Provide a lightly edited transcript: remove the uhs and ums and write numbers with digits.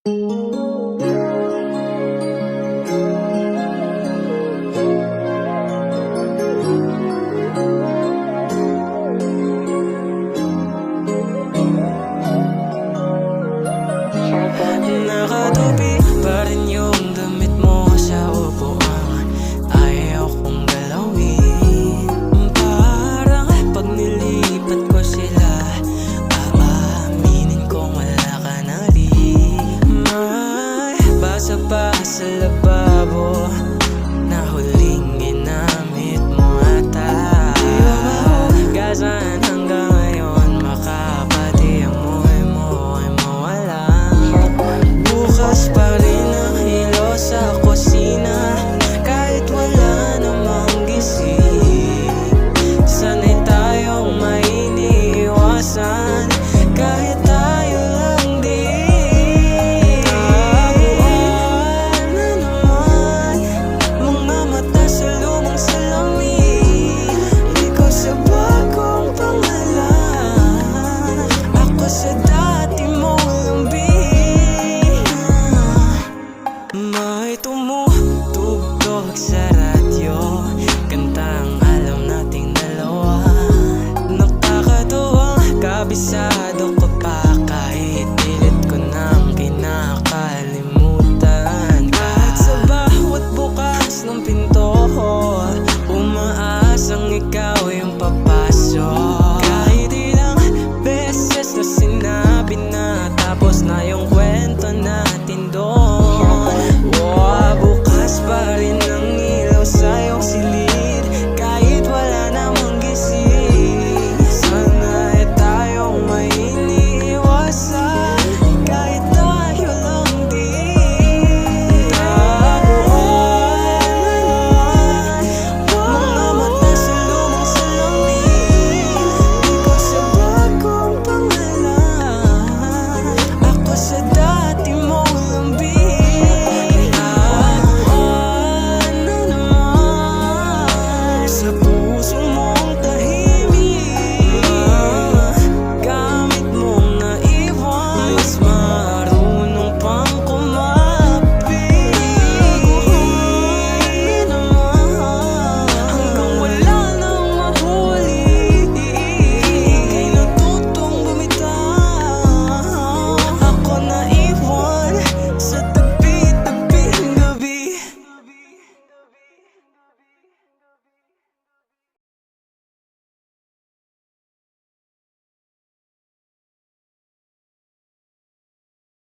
Nakatupi pa rin yung damit mo sa upuan. Ayaw kong galawin. Parang pag nilipat ko sila, aaminin kong wala ka na rin. May basa pa sa lababo na huling ginamit mo ata. Gasan hanggang ngayon makapati ang muhay mo ay mawala. Bukas pa rin ang hilo sa kusina kahit wala namang gising. Sanay tayong may iniiwasan kahit tayo lang din. Taguan na naman mga mata sa lumang salamin. Ikaw sa bagong pangalan, ako sa dati mong lambing. May tumutugtog sa radyo, kantang alam nating dalawa. Nakakatuwa, kabisado ka pa